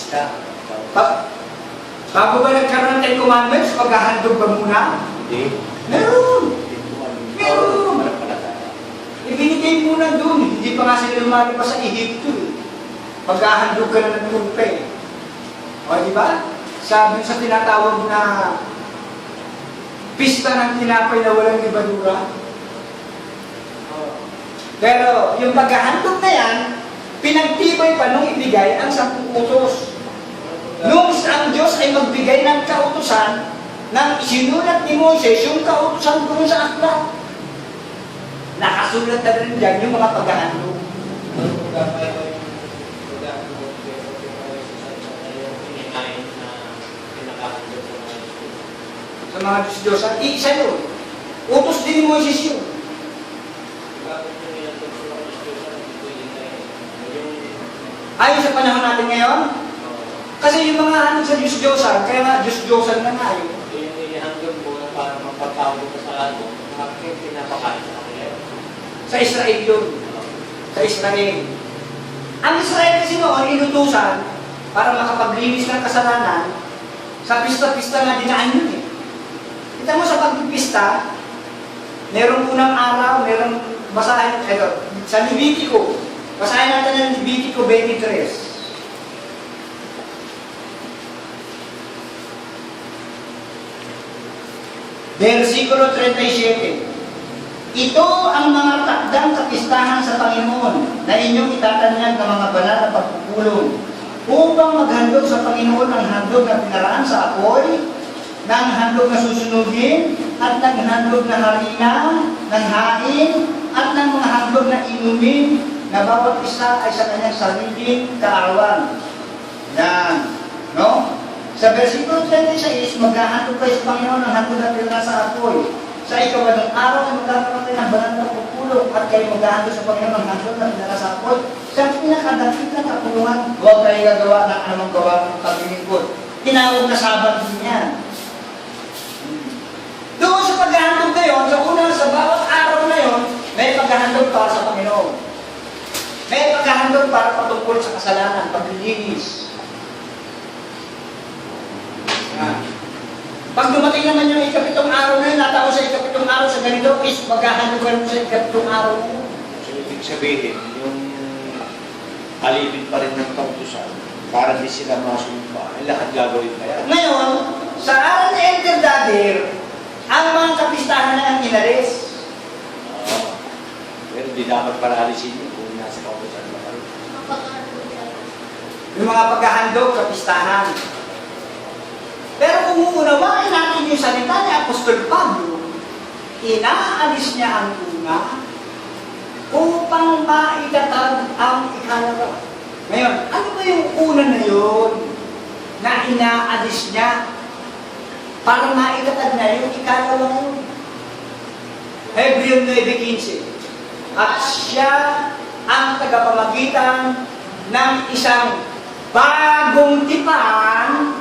pista. Bago ba nagkaroon ng Ten Commandments, maghahandog ba muna? Hindi. Meron! Meron. Ibinigay muna doon. Hindi pa nga sila lumali pa sa Ehipto. Maghahandog ka na ng tumpay. O, di ba? Sabi sa tinatawag na pista ng tinapay na walang libadura. Pero yung paghahandog na yan, pinagtibay pa nung ibigay ang 10 utos. Nung ang Diyos ay magbigay ng kautusan, nang sinulat ni Moises yung kautusan doon sa aklat. Nakasulat na rin dyan yung mga paghahandog. Sa mga Diyos-Diyosan, isa yun. Utos din ni Moises yun. Ayon sa panahon natin ngayon, kasi yung mga ano sa Diyos-Diyosan, kaya nga Diyos-Diyosan na nga yun. Yung inihandog mo para magpapawag ka sa ano, bakit pinapakain sa kanila? Sa Israel yun. Sa Israel. Ang Israel kasi noon, inutusan para makapaglinis ng kasalanan, sa pista-pista na dinaan yun eh. Kita mo sa pagpipista, merong unang araw, merong basahin, sa Levitico, basahin natin ng Levitico 23. Versikulo 37. Ito ang mga takdang kapistahan sa Panginoon na inyong itatanyag ng mga banal na pagpupulong upang maghandog sa Panginoon ng handog na pinaraan sa apoy, ng handog na susunugin, at ng handog na harina, ng hain, at ng mga handog na inumin na bawat isa ay sa kanyang sariling kaarawan. Yan. No? Sa versikulo 36, maghahandog kayo sa Panginoon ng handog na pinaraan sa apoy. Sa ikawalang araw ay magkakaroon kayo ng banal na pagpupulong at kayo maghahandog sa Panginoon ng handog na pinaraan sa apoy. Sa pinakadakit na kapulungan, huwag kayo gagawa ng anumang gawa ng paglilingkod. Tinawag na sabat din yan. Doon sa paghahandog na yun, sa bawat araw na yun, may paghahandog para sa Panginoon. May paghahandog para patungkol sa kasalanan, paglilinis. Pag dumating naman yung ikapitong araw na yun, natao sa ikapitong araw sa ganito, is maghahandog ka rin sa ikapitong araw na yun. So, ibig sabihin, yung alipin pa rin ng kautusan, para di sila masumpa, ay lahat gagawin pa yan. Ngayon, sa araw ni Elder Dadir, ang mga kapistahan na ang inalis. Pero di dapat paralisin yun kung nasa kautusan pa rin. Yung mga paghahandog, kapistahan. Pero kung uunawain natin yung salita ni Apostol Pablo, inaalis niya ang una upang maitatag ang ikalawa. Ngayon, ano ba yung una na yun na inaalis niya para maitatag na yung ikalawa na yun? Hebreo 9:15. At siya ang tagapamagitan ng isang bagong tipan,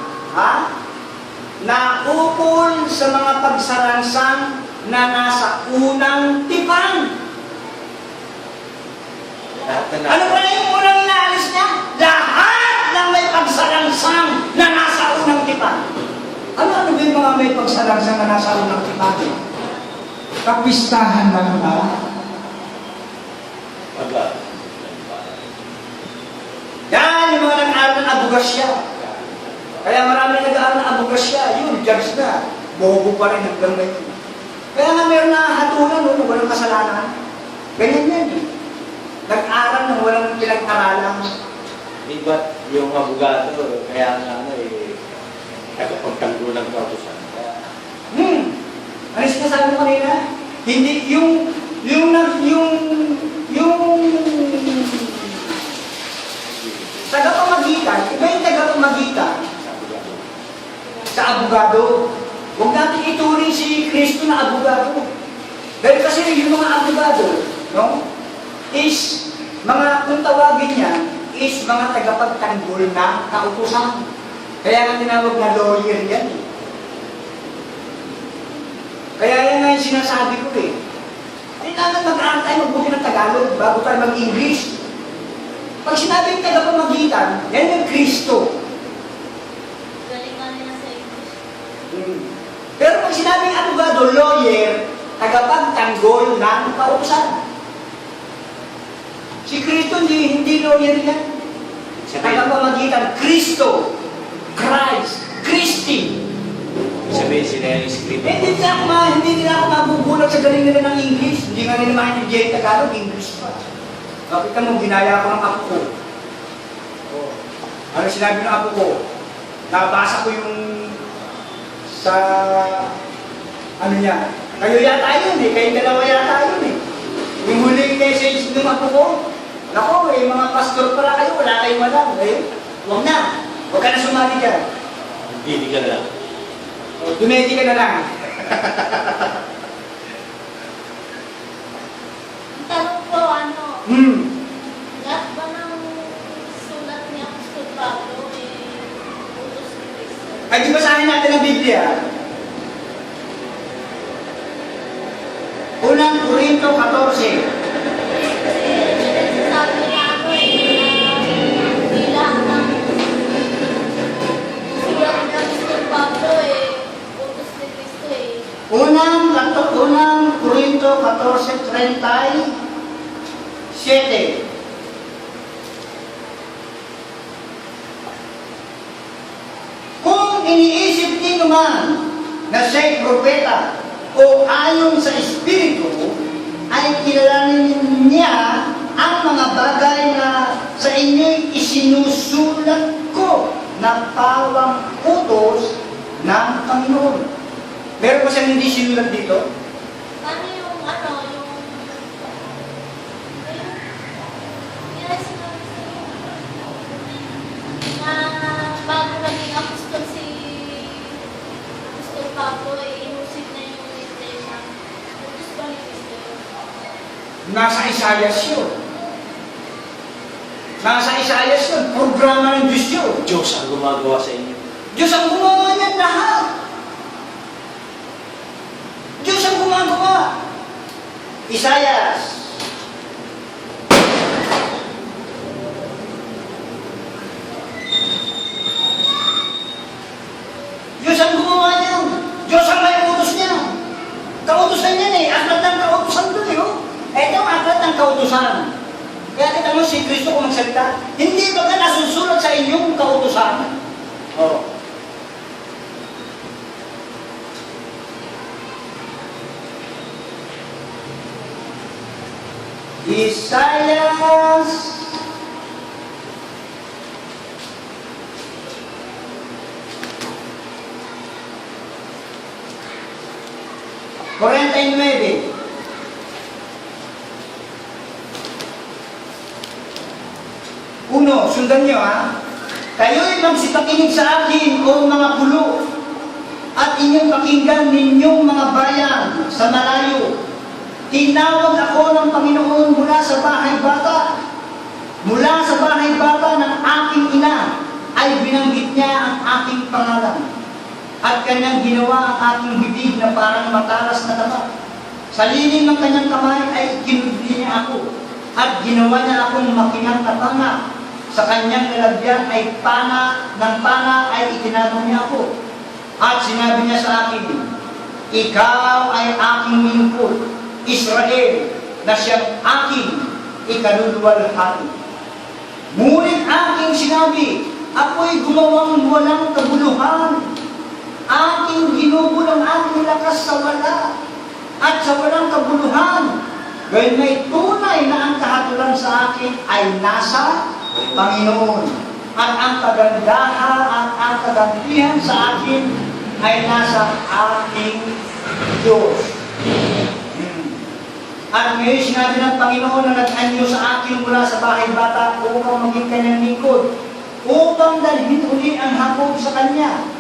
na ukol sa mga pagsaransang na nasa unang tipan. Ano ba na yung unang inaalis niya? Lahat ng may pagsaransang na nasa unang tipan. Ano ba yung mga may pagsaransang na nasa unang tipan? Kapistahan lang ba? Yan, yung mga nag-aaral ng abogasya. Kaya marami nag-aaral ng abogasya, yun, judge na. Bobo pa rin hanggang ngayon. Kaya nga meron na hatulan, no, walang kasalanan. Ganyan yan eh. Nag-aaral ng walang pinag-aralan. Ba't yung abogado, kaya nga nagpagtanggol ng kautusan. Ano sinasabi mo kanina? Hindi, tagapamagitan, iba yung tagapamagitan sa abogado. Huwag natin ituring si Kristo na abogado. Dahil kasi yung mga abogado, no, is, kung tawagin niya, is mga tagapagtanggol na kautusan. Kaya nga tinawag na lawyer yan eh. Kaya yan nga yung sinasabi ko eh. Kailangan mag-aaral tayo magbuti ng Tagalog bago tayo mag-English. Pag sinabing tagapamagitan, yan yung Kristo. Pero pag sinabing abogado, lawyer, tagapagtanggol ng kautusan. Si Kristo hindi lawyer yan. Tagapamagitan, Kristo, Christ, Christy. Sabihin sila yung script. Hindi nila ako mabubulag sa galing nila ng English. Hindi nga nila maintindihan yung Tagalog, English pa. Bakit mo, ginaya ko ng apo ko. Oh. Ano sinabi ng apo ko? Nabasa ko yung sa ano niya. Kayo yata yun eh, kayo dalawa yata yun eh. Yung huling message ng apo ko, nako eh, mga pastor pala kayo, wala kayong alam. Eh, huwag na. Huwag ka na sumali dyan. Hindi ka lang. Dumedi ka na lang. Tanong ko, ano, lahat ba ng sulat ni Apostol Pablo utos ni Cristo? Ay, di basahin natin ang Biblia. Unang Korinto 14. Kasi sabi niya ano hindi lahat ng sulat ni Apostol Pablo utos ni Cristo Unang Korinto 14:37. Kung iniisip ninyo man na siya'y propeta o ayon sa Espiritu, ay kilalanin niya ang mga bagay na sa inyo'y isinusulat ko na pawang utos ng Panginoon. Meron ko siyang hindi sinulat dito? Paano yung na bago naging apostol si Apostol Pablo, inusit na yung iglesia. Utos ba ni Cristo? Nasa Isaias yun. Nasa Isaias yun. Programa ng Diyos yun. Diyos ang gumagawa sa inyo. Diyos ang gumawa niyan lahat. Diyos ang gumagawa. Isaias. Diyos ang gumawa niyan. Diyos ang may utos niya. Kautusan niyan eh. Aklat ng kautusan doon eh. Oh. Ito ang aklat ng kautusan. Kaya kita mo si Kristo kung magsalita. Hindi ba ka nasusulat sa inyong kautusan? Oh. Isaias 49. Uno, sundan nyo ha. Kayo'y magsipakinig sa akin, o mga pulo, at inyong pakinggan ninyong mga bayan sa malayo. Tinawag ako ng Panginoon mula sa bahay bata. Mula sa bahay bata ng aking ina, ay binanggit niya ang aking pangalan. At kanyang ginawa ang aking bibig na parang matalas na tama. Sa lilim ng kanyang kamay ay kinudli niya ako. At ginawa niya akong makinang katanga. Sa kanyang lalagyan ay ng pana ay itinanong niya ako. At sinabi niya sa akin, ikaw ay aking lingkod, Israel, na siyang aking ikaluluwalhati. Ngunit aking sinabi, ako'y gumawang walang kabuluhan. Aking ginubo ng aking lakas sa wala at sa walang kabuluhan. Gayun may tunay na ang kahatulan sa akin ay nasa Panginoon. At ang kagandahan at ang kagantihan sa akin ay nasa aking Diyos. At ngayon sinabi ng Panginoon na nag-anyo sa akin mula sa bahay bata upang maging kanyang lingkod, upang dalhin uli ang hakog sa kanya.